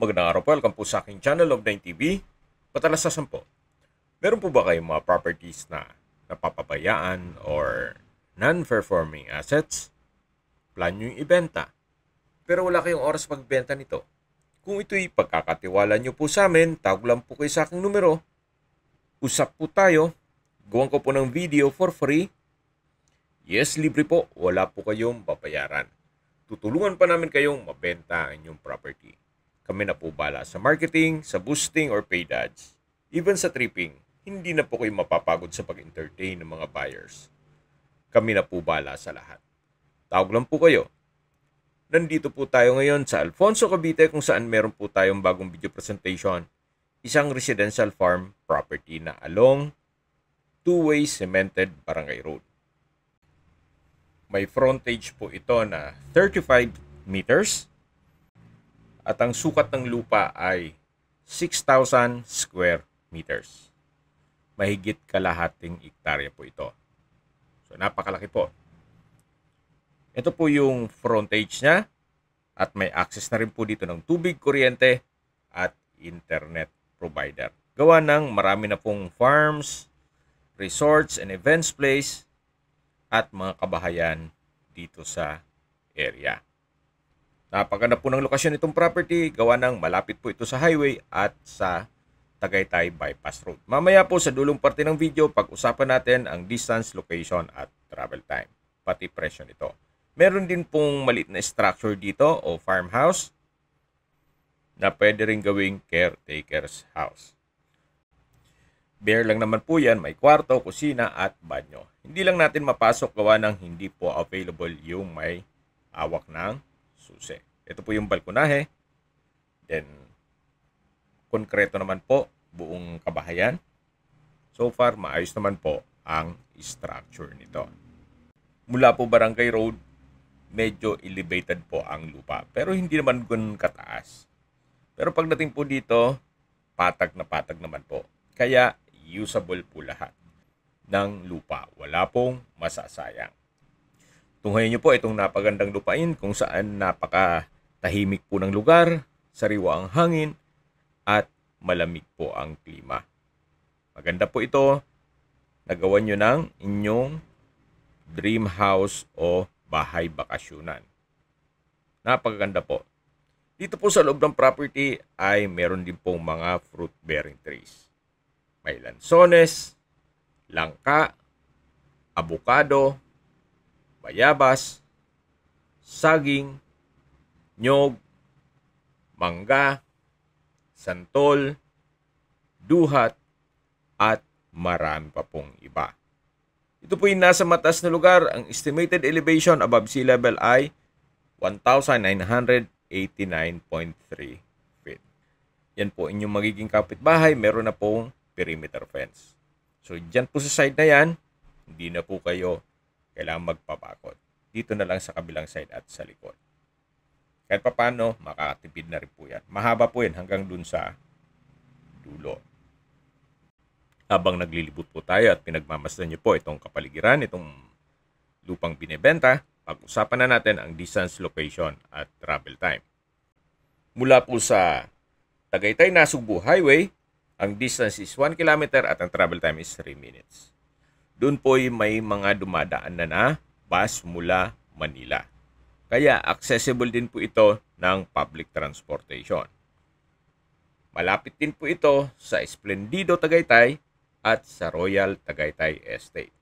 Magandang araw po, welcome po sa aking channel of 9TV. Patalasasan po, meron po ba kayong mga properties na napapabayaan or non-performing assets? Plan nyo yung ibenta, pero wala kayong oras magbenta nito. Kung ito'y pagkakatiwala nyo po sa amin, tawag lang po kayo sa aking numero. Usap po tayo, gawan ko po ng video for free. Yes, libre po, wala po kayong babayaran. Tutulungan pa namin kayong mabenta ang inyong property. Kami na po bala sa marketing, sa boosting or paid ads. Even sa tripping, hindi na po kayo mapapagod sa pag-entertain ng mga buyers. Kami na po bala sa lahat. Tawag lang po kayo. Nandito po tayo ngayon sa Alfonso, Cavite kung saan meron po tayong bagong video presentation. Isang residential farm property na along two-way cemented barangay road. May frontage po ito na 35 meters at ang sukat ng lupa ay 6,000 square meters. Mahigit kalahating hektarya po ito. So napakalaki po. Ito po yung frontage niya at may access na rin po dito ng tubig, kuryente at internet provider. Gawa ng marami na pong farms, resorts and events place at mga kabahayan dito sa area. Napaganda po ng lokasyon itong property, gawa ng malapit po ito sa highway at sa Tagaytay Bypass Road. Mamaya po sa dulong parte ng video, pag-usapan natin ang distance, location at travel time, pati presyo nito. Meron din pong maliit na structure dito o farmhouse na pwede rin gawing caretaker's house. Bare lang naman po yan, may kwarto, kusina at banyo. Hindi lang natin mapasok gawa ng hindi po available yung may awak ng susi. Ito po yung balkonahe. Then, konkreto naman po, buong kabahayan. So far, maayos naman po ang structure nito. Mula po Barangay Road, medyo elevated po ang lupa. Pero hindi naman ganun kataas. Pero pagdating po dito, patag naman po. Kaya, usable po lahat ng lupa. Wala pong masasayang. Tunghayin nyo po itong napagandang lupain kung saan napakatahimik po ng lugar, sariwa ang hangin, at malamig po ang klima. Maganda po ito. Nagawan nyo ng inyong dream house o bahay bakasyunan. Napakaganda po. Dito po sa loob ng property ay meron din pong mga fruit-bearing trees. May lansones, langka, abukado, bayabas, saging, nyog, mangga, santol, duhat, at marami pa pong iba. Ito po yung nasa mataas na lugar. Ang estimated elevation above sea level ay 1,989.3 feet. Yan po inyong magiging kapitbahay. Meron na pong perimeter fence. So, dyan po sa side na yan, hindi na po kayo kailangan magpabakod. Dito na lang sa kabilang side at sa likod. Kahit pa paano, makakatipid na rin po yan. Mahaba po yan hanggang dun sa dulo. Habang naglilibot po tayo at pinagmamasdan nyo po itong kapaligiran, itong lupang binibenta, pag-usapan na natin ang distance, location at travel time. Mula po sa Tagaytay-Nasugbu Highway, ang distance is 1 kilometer at ang travel time is 3 minutes. Doon po may mga dumadaan na bus mula Manila. Kaya accessible din po ito ng public transportation. Malapit din po ito sa Esplendido Tagaytay at sa Royal Tagaytay Estate.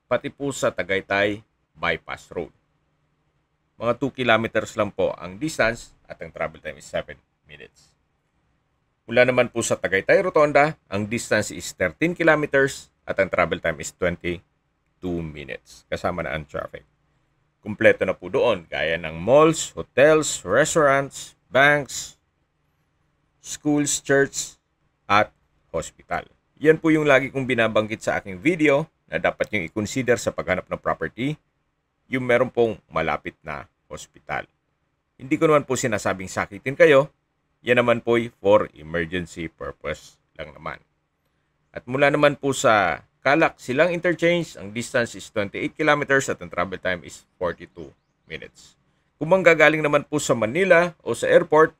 Pati po sa Tagaytay Bypass Road. Mga 2 kilometers lang po ang distance at ang travel time is 7 minutes. Mula naman po sa Tagaytay Rotonda, ang distance is 13 kilometers at ang travel time is 22 minutes. Kasama na ang traffic. Kumpleto na po doon, gaya ng malls, hotels, restaurants, banks, schools, church, at hospital. Yan po yung lagi kong binabanggit sa aking video na dapat nyo i-consider sa paghanap ng property, yung meron pong malapit na hospital. Hindi ko naman po sinasabing sakitin kayo, yan naman po for emergency purpose lang naman. At mula naman po sa Calac Silang Interchange, ang distance is 28 kilometers at ang travel time is 42 minutes. Kung manggagaling naman po sa Manila o sa airport,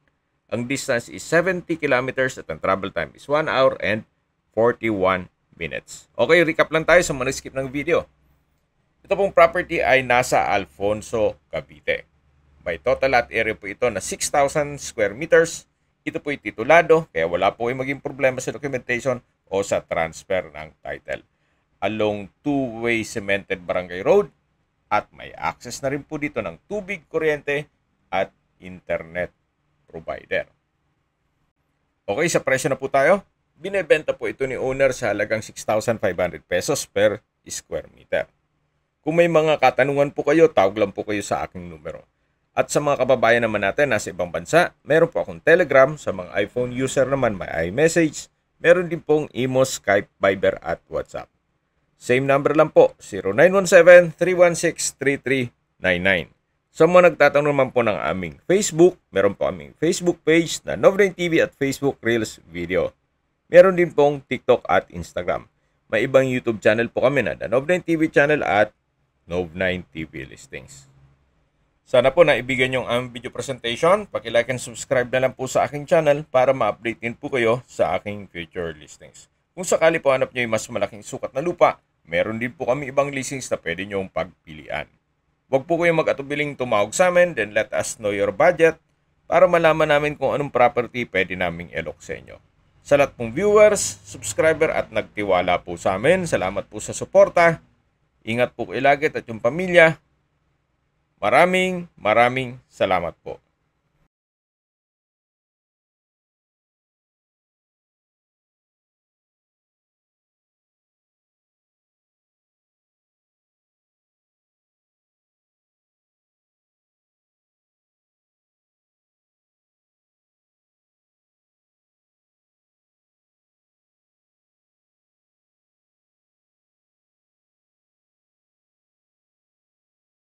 Ang distance is 70 kilometers at ang travel time is 1 hour and 41 minutes. Okay, recap lang tayo sa mga skip ng video. Ito pong property ay nasa Alfonso, Cavite. By total lot area po ito na 6,000 square meters. Ito po ay titulado, kaya wala po ay maging problema sa documentation o sa transfer ng title. Along two-way cemented barangay road at may access na rin po dito ng tubig, kuryente at internet provider. Okay, sa presyo na po tayo. Binebenta po ito ni owner sa halagang 6,500 pesos per square meter. Kung may mga katanungan po kayo, tawag lang po kayo sa aking numero. At sa mga kababayan naman natin nasa ibang bansa, meron po akong Telegram. Sa mga iPhone user naman, may iMessage. Meron din pong Imo, Skype, Viber at WhatsApp. Same number lang po, 0917-316-3399. Sa mga nagtatanong naman po ng aming Facebook, meron po aming Facebook page na Nov9 TV at Facebook Reels Video. Meron din pong TikTok at Instagram. May ibang YouTube channel po kami na The Nov9 TV channel at Nov9 TV Listings. Sana po naibigyan nyo ang video presentation. Paki-like and subscribe na lang po sa aking channel para ma-update din po kayo sa aking future listings. Kung sakali po hanap nyo yung mas malaking sukat na lupa, meron din po kami ibang listings na pwede nyong pagpilian. Huwag po kayong mag-atubiling tumawag sa amin, then let us know your budget para malaman namin kung anong property pwede naming ilok sa inyo. Sa lahat pong viewers, subscriber at nagtiwala po sa amin, salamat po sa suporta. Ingat po kayo lagi at yung pamilya. Maraming salamat po.